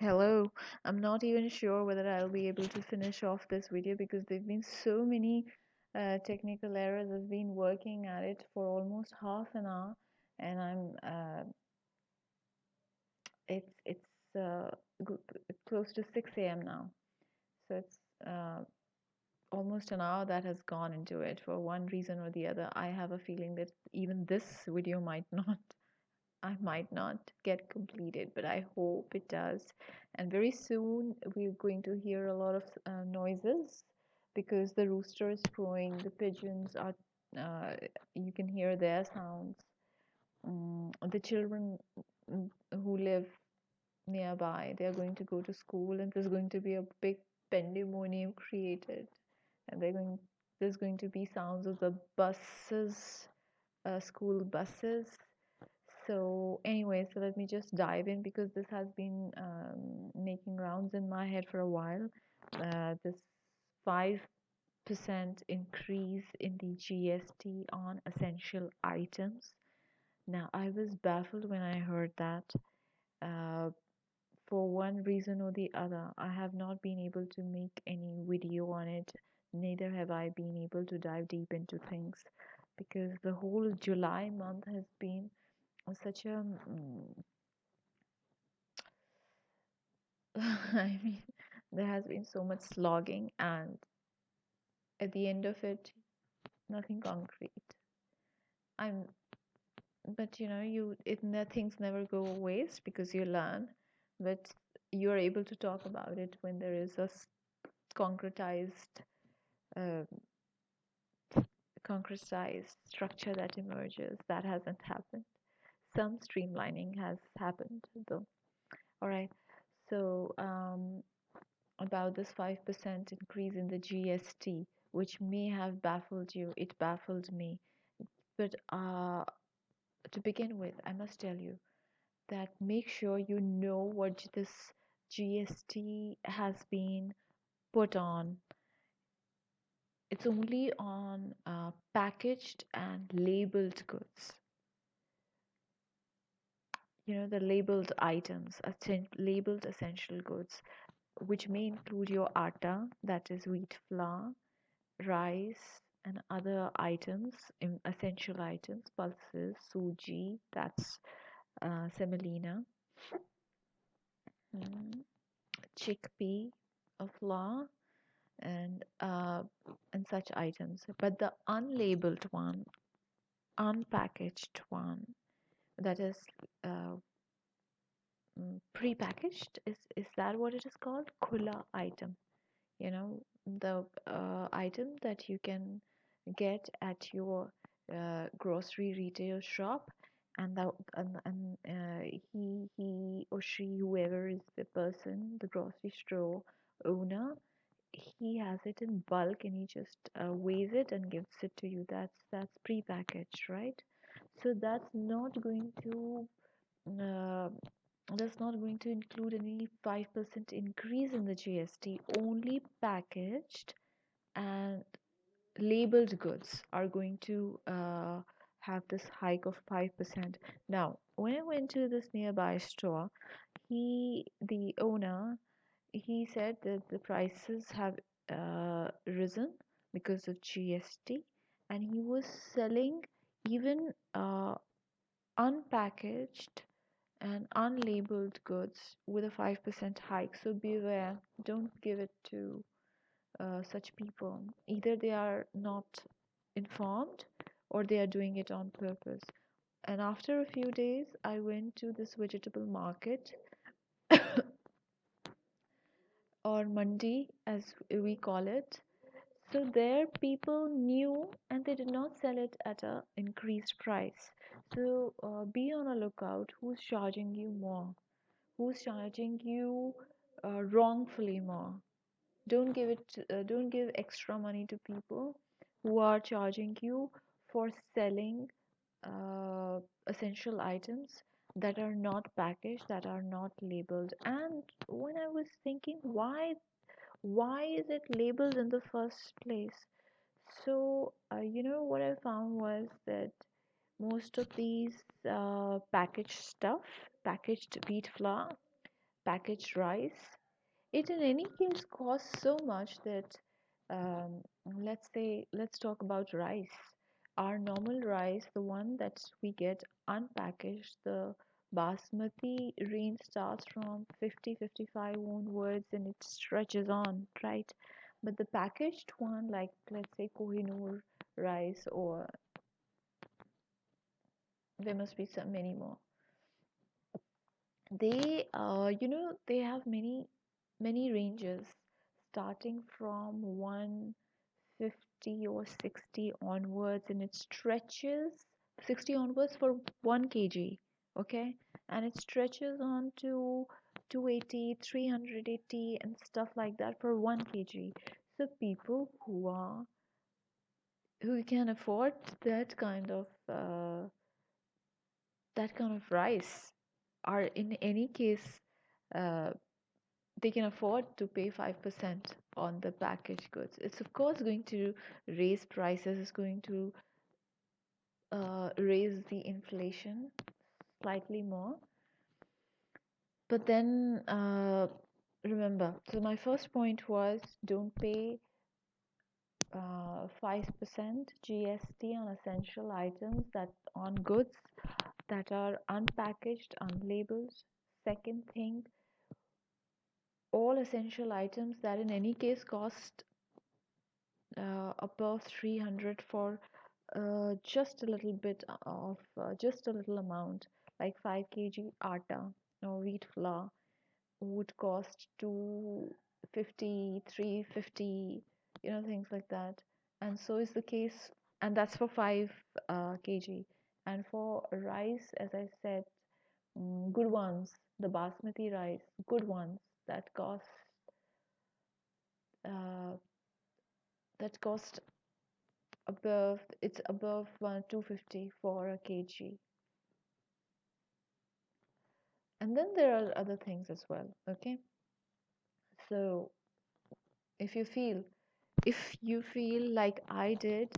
Hello. I'm not even sure whether I'll be able to finish off this video because there've been so many technical errors. I've been working at it for almost half an hour, and it's close to 6 a.m. now. So it's uh, almost an hour that has gone into it for one reason or the other. I have a feeling that even this video I might not get completed, but I hope it does. And very soon we're going to hear a lot of noises because the rooster is crowing, the pigeons are, you can hear their sounds. The children who live nearby, they are going to go to school, and there's going to be a big pandemonium created. And there's going to be sounds of the buses, school buses. So anyway, so let me just dive in because this has been making rounds in my head for a while. This 5% increase in the GST on essential items. Now, I was baffled when I heard that. Uh, for one reason or the other, I have not been able to make any video on it. Neither have I been able to dive deep into things because the whole July month has been such a I mean, there has been so much slogging, and at the end of it, nothing concrete. I'm, but things never go waste because you learn, but you're able to talk about it when there is a concretized, uh, concretized structure that emerges. That hasn't happened. Some streamlining has happened, though. All right. So, about this 5% increase in the GST, which may have baffled you, it baffled me. But to begin with, I must tell you that make sure you know what this GST has been put on. It's only on packaged and labeled goods. The labeled items, labeled essential goods, which may include your atta, that is wheat flour, rice, and other items, essential items, pulses, suji, that's semolina, mm, chickpea of flour, and such items. But the unlabeled one, unpackaged one, that is uh, prepackaged, is that what it is called? Khula item. The item that you can get at your grocery retail shop, and he or she, whoever is the person, the grocery store owner, he has it in bulk and he just weighs it and gives it to you. That's prepackaged, right? So uh, that's not going to include any 5% increase in the GST. Only packaged and labeled goods are going to have this hike of 5%. Now, when I went to this nearby store, the owner, he said that the prices have risen because of GST, and he was selling even unpackaged and unlabeled goods with a 5% hike. So beware, don't give it to such people. Either they are not informed or they are doing it on purpose. And after a few days, I went to this vegetable market or mandi as we call it. So there people knew and they did not sell it at a increased price. So be on a lookout who's charging you more, who's charging you wrongfully more. Don't give extra money to people who are charging you for selling uh, essential items that are not packaged, that are not labeled. And when I was thinking, why is it labeled in the first place? So what I found was that most of these packaged stuff, packaged wheat flour, packaged rice, it in any case costs so much that um, let's talk about rice. Our normal rice, the one that we get unpackaged, the basmati range starts from 50, 55 onwards and it stretches on, right? But the packaged one, like let's say Kohinoor rice, or there must be some many more. They have many ranges starting from 150 or 60 onwards, and it stretches 60 onwards for 1 kg, okay? And it stretches on to 280, 380, and stuff like that for 1 kg. So people who can afford that kind of rice are in any case uh, they can afford to pay 5% on the packaged goods. It's of course going to raise prices, it's going to raise the inflation slightly more. But then remember, so my first point was don't pay 5% GST on essential items that on goods that are unpackaged, unlabeled. Second thing, all essential items that in any case cost above 300 for just a little amount, like 5 kg atta or wheat flour would cost 250, 350, things like that. And so is the case, and that's for 5 kg. And for rice, as I said, good ones, the basmati rice, good ones that uh, cost above 250 for a kg. And then there are other things as well, okay? So if you feel if you feel like I did,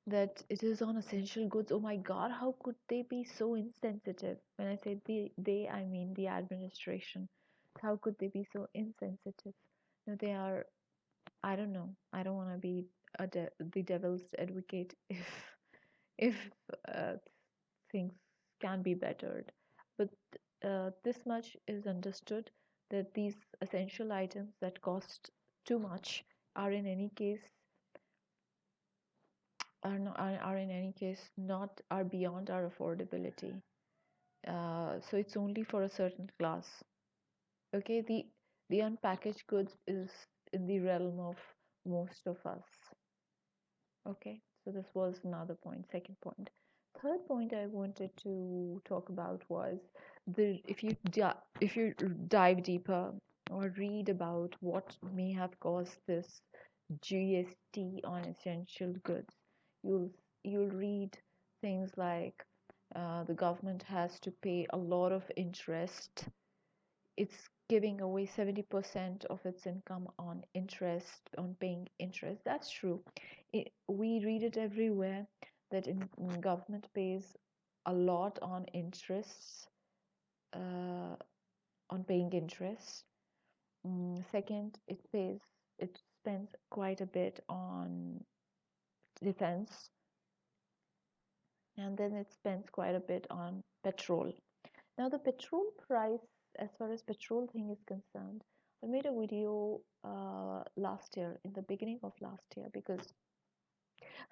that it is on essential goods, oh my god, how could they be so insensitive? When I say they, I mean the administration. How could they be so insensitive? No, they are. I don't know, I don't want to be the devil's advocate if uh, things can be bettered. But this much is understood, that these essential items that cost too much are in any case are in any case not are beyond our affordability. So it's only for a certain class. Okay, the unpackaged goods is in the realm of most of us. Okay, so this was another point, second point. Third point I wanted to talk about was the if you dive deeper or read about what may have caused this GST on essential goods, you'll you'll read things like the government has to pay a lot of interest. It's giving away 70% of its income on interest, on paying interest. That's true. We read it everywhere that government pays a lot on interests, uh, on paying interest. Second, it spends quite a bit on defense, and then it spends quite a bit on petrol. Now, the petrol price, as far as petrol thing is concerned, I made a video last year, in the beginning of last year, because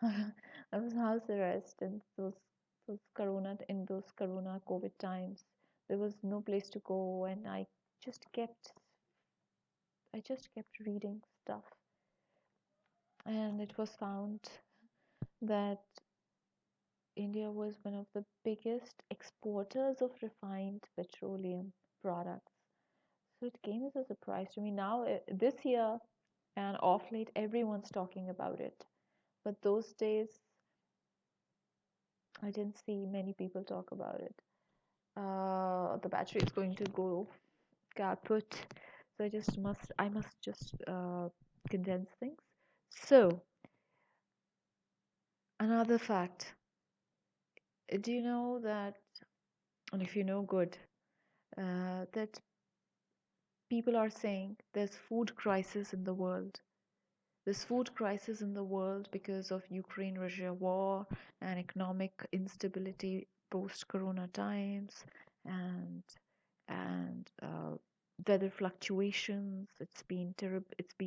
I was house arrest in those corona COVID times. There was no place to go, and just kept I just kept reading stuff, and it was found that India was one of the biggest exporters of refined petroleum products. So it came as a surprise to me. Now, this year and off late, everyone's talking about it. But those days, I didn't see many people talk about it. The battery is going to go kaput, so I must just condense things. So, another fact. Do you know that, and if you know, good, that People are saying there's food crisis in the world. There's food crisis in the world because of Ukraine-Russia war and economic instability post-Corona times, and and weather fluctuations. It's been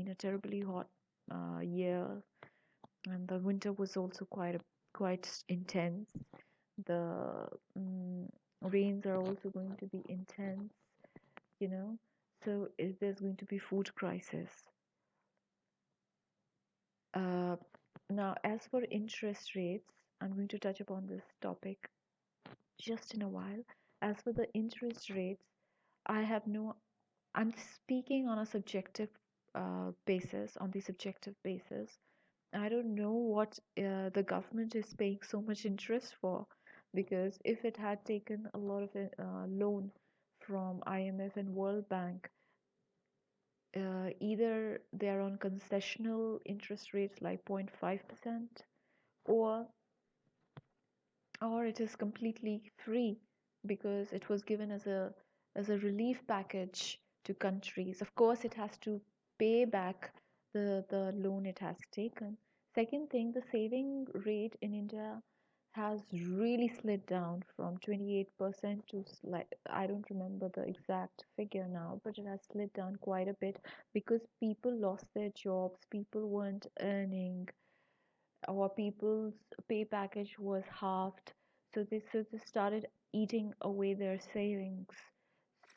a terribly hot year, and the winter was also quite intense. The rains are also going to be intense, you know. So there's going to be food crisis. Uh, Now, as for interest rates, I'm going to touch upon this topic just in a while. As for the interest rates, I have no, I'm speaking on a subjective basis, on the subjective basis. I don't know what the government is paying so much interest for, because if it had taken a lot of loan from IMF and World Bank, either they're on concessional interest rates like 0.5%, or it is completely free because it was given as a relief package to countries. Of course, it has to pay back the loan it has taken. Second thing, the saving rate in India has really slid down from 28% to like, I don't remember the exact figure now, but it has slid down quite a bit because people lost their jobs, people weren't earning, our people's pay package was halved, so they started eating away their savings.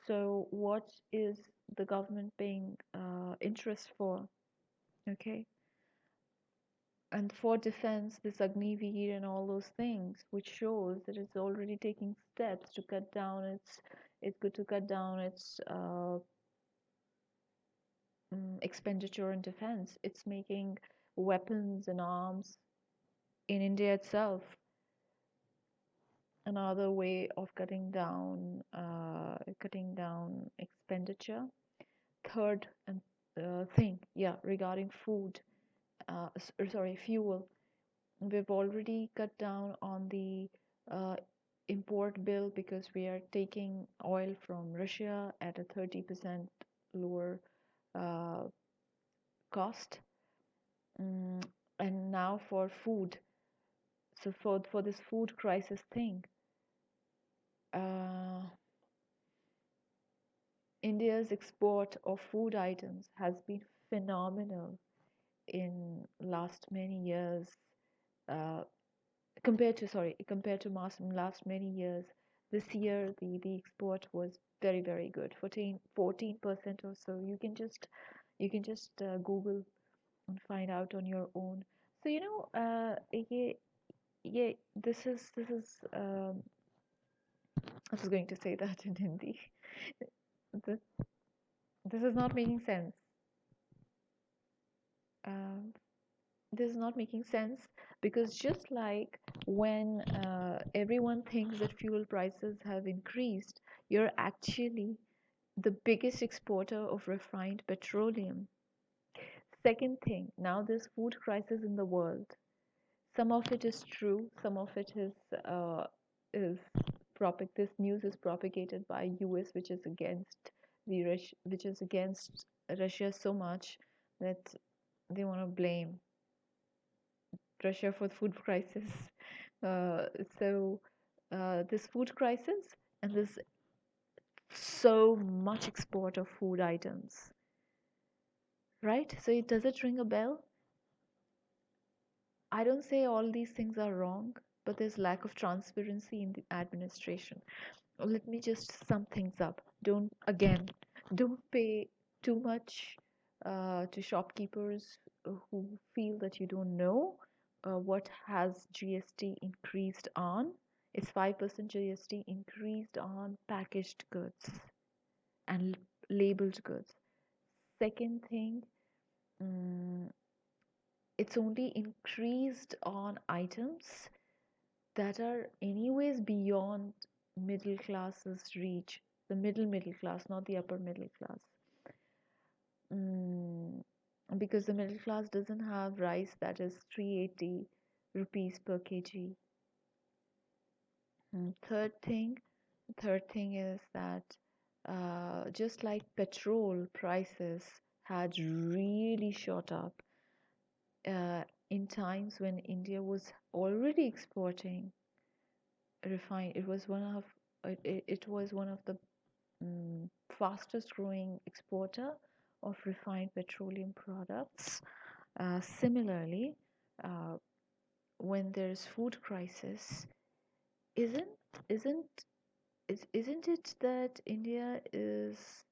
So what is the government paying interest for? Okay, and for defense, this Agniveer and all those things, which shows that it's already taking steps to cut down it's good to cut down its expenditure on defense. It's making weapons and arms in India itself. Another way of cutting down expenditure. Third and thing, yeah, regarding food, sorry, fuel. We've already cut down on the uh, import bill because we are taking oil from Russia at a 30% lower uh, cost. Mm, and now for food. So for this food crisis thing, uh, India's export of food items has been phenomenal in last many years. Uh, compared to last many years, this year the export was very good. 14% or so. You can just Google and find out on your own. So yeah, yeah. I was going to say that in Hindi. This, this is not making sense. Um, this is not making sense because just like when everyone thinks that fuel prices have increased, you're actually the biggest exporter of refined petroleum. Second thing, now there's food crisis in the world. Some of it is true, some of it is this news is propagated by US, which is against which is against Russia so much that they want to blame Russia for the food crisis. Uh, so this food crisis and this so much export of food items, right? So does it ring a bell? I don't say all these things are wrong, but there's lack of transparency in the administration. Let me just sum things up. Don't pay too much to shopkeepers who feel that you don't know what has GST increased on. It's 5% GST increased on packaged goods and labeled goods. Second thing, mm, it's only increased on items that are anyways beyond middle class's reach, the middle class, not the upper middle class. mm, because the middle class doesn't have rice that is 380 rupees per kg. Mm, third thing is that Just like petrol prices had really shot up in times when India was already exporting refined. It was one of the fastest growing exporter of refined petroleum products. Similarly, uh, when there's food crisis, isn't isn't isn't it that India is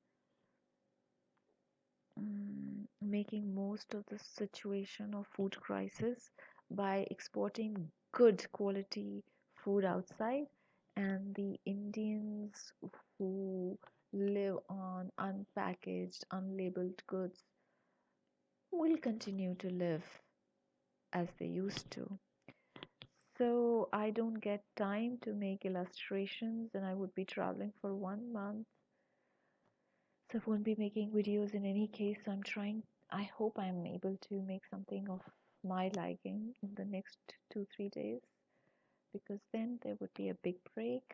making most of the situation of food crisis by exporting good quality food outside, and the Indians who live on unpackaged, unlabeled goods will continue to live as they used to. So I don't get time to make illustrations, and I would be traveling for 1 month. So I won't be making videos in any case. So I'm trying, I hope I'm able to make something of my liking in the next 2-3 days, because then there would be a big break.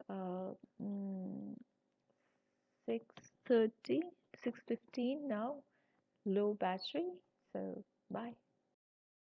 Uh, mm, 6:30, 6:15 now, low battery. So bye.